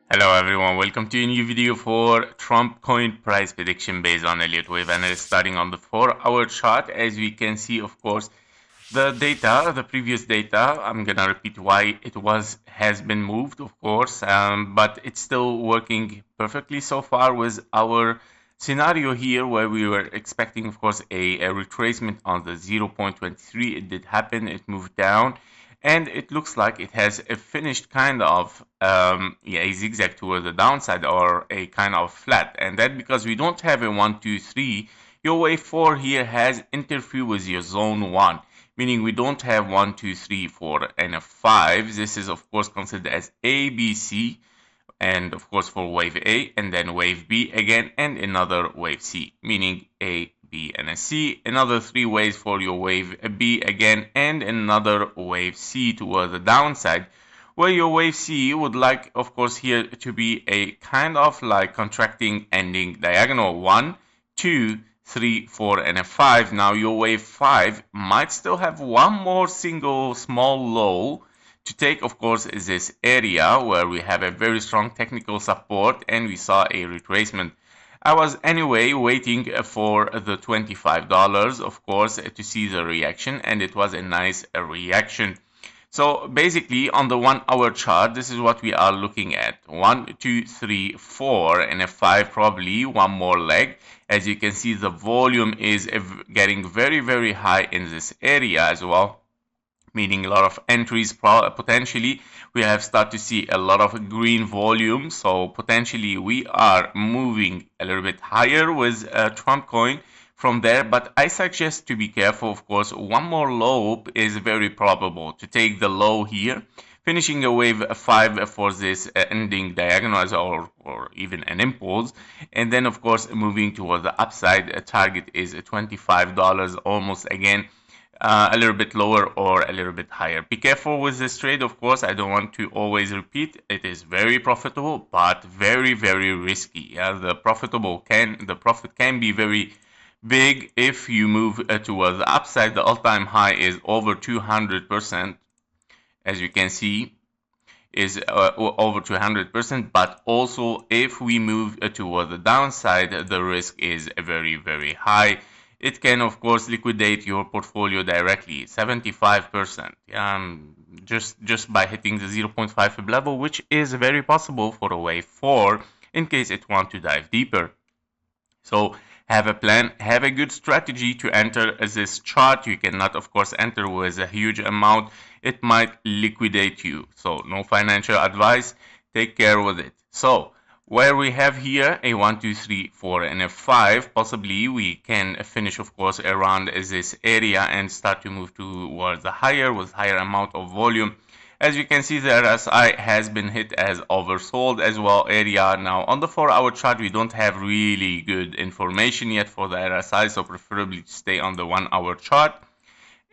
Hello everyone, welcome to a new video for Trump coin price prediction based on Elliott wave analysis starting on the 4-hour chart. As we can see, of course, the previous data, I'm gonna repeat why it has been moved, of course, but it's still working perfectly so far with our scenario here where we were expecting, of course, a retracement on the 0.23. It did happen, it moved down. And it looks like it has finished kind of a zigzag toward the downside or a kind of flat. And that because we don't have a 1, 2, 3. Your wave 4 here has interfered with your zone 1, meaning we don't have 1, 2, 3, 4, and a 5. This is of course considered as A, B, C, and of course for wave A, and then wave B again, and another wave C, meaning A, B, and a C, another 3 waves for your wave B again, and another wave C towards the downside, where your wave C would like, of course, here to be a kind of like contracting ending diagonal 1, 2, 3, 4, and a 5. Now your wave 5 might still have one more single small low to take, of course, is this area where we have a very strong technical support and we saw a retracement. I was anyway waiting for the $25, of course, to see the reaction, and it was a nice reaction. So basically on the 1-hour chart, this is what we are looking at. 1, 2, 3, 4, and a 5, probably one more leg. As you can see, the volume is getting very, very high in this area as well, meaning a lot of entries potentially. We have started to see a lot of green volume, so potentially we are moving a little bit higher with Trump coin from there, but I suggest to be careful. Of course, one more low is very probable to take the low here, finishing a wave 5 for this ending diagonal or even an impulse, and then of course moving toward the upside. Target is $25 almost again. A little bit lower or a little bit higher. Be careful with this trade, of course. I don't want to always repeat. It is very profitable, but very, very risky. Yeah, the profit can be very big if you move towards the upside. The all-time high is over 200%, as you can see, is over 200%. But also, if we move toward the downside, the risk is very, very high. It can, of course, liquidate your portfolio directly, 75%, just by hitting the 0.5 level, which is very possible for a wave 4 in case it wants to dive deeper. So have a plan, have a good strategy to enter this chart. You cannot, of course, enter with a huge amount. It might liquidate you. So no financial advice. Take care with it. So where we have here a 1, 2, 3, 4, and a 5, possibly we can finish, of course, around this area and start to move towards the higher with higher amount of volume. As you can see, the RSI has been hit as oversold as well area. Now on the 4-hour chart, we don't have really good information yet for the RSI, so preferably to stay on the 1-hour chart.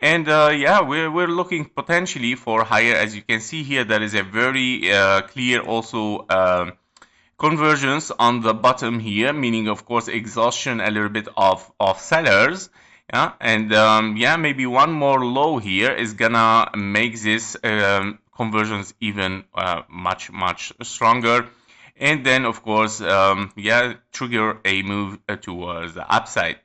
And yeah, we're looking potentially for higher. As you can see here, there is a very clear also convergence on the bottom here, meaning of course exhaustion a little bit of sellers. Yeah, and yeah, maybe one more low here is gonna make this conversions even much stronger, and then of course yeah, trigger a move towards the upside.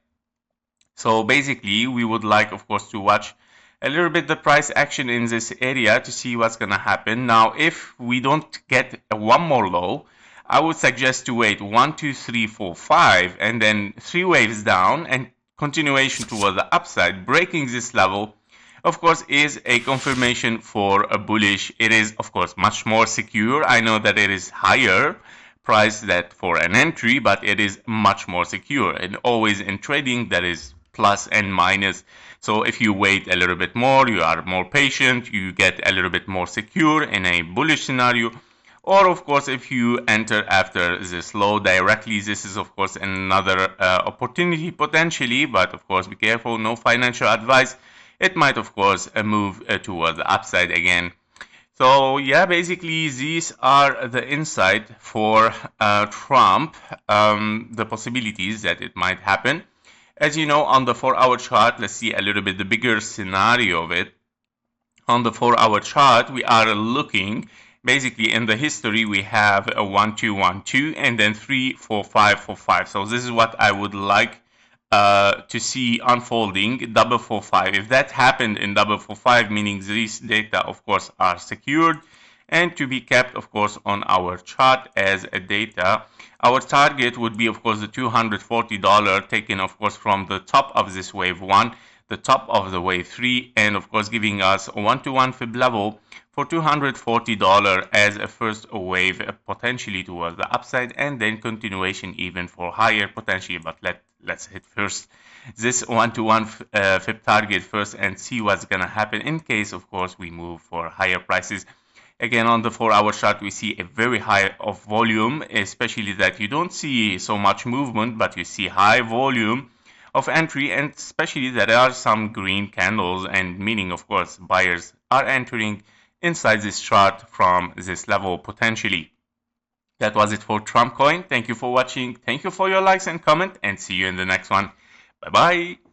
So basically we would like, of course, to watch a little bit the price action in this area to see what's gonna happen. Now if we don't get one more low, I would suggest to wait 1, 2, 3, 4, 5, and then 3 waves down and continuation toward the upside. Breaking this level, of course, is a confirmation for a bullish. It is, of course, much more secure. I know that it is higher price that for an entry, but it is much more secure. And always in trading, that is plus and minus. So if you wait a little bit more, you are more patient, you get a little bit more secure in a bullish scenario. Or of course, if you enter after this low directly, this is of course another opportunity potentially, but of course be careful, no financial advice. It might of course move towards the upside again. So yeah, basically these are the insight for Trump, the possibilities that it might happen. As you know, on the 4-hour chart, let's see a little bit the bigger scenario of it. On the 4-hour chart, we are looking basically in the history we have a 1 2 1 2 and then 3 4 5 4 5. So this is what I would like to see unfolding, double 4 5. If that happened in double 4 5, meaning these data of course are secured and to be kept of course on our chart as a data. Our target would be of course the $240 taken of course from the top of this wave 1, the top of the wave 3, and of course giving us a 1-to-1 fib level for $240 as a first wave potentially towards the upside, and then continuation even for higher potentially. But let's hit first this 1-to-1 fib target first and see what's gonna happen in case of course we move for higher prices. Again, on the 4-hour chart, we see a very high of volume, especially that you don't see so much movement, but you see high volume of entry, and especially there are some green candles, and meaning, of course, buyers are entering inside this chart from this level potentially. That was it for Trump coin. Thank you for watching. Thank you for your likes and comment, and see you in the next one. Bye-bye.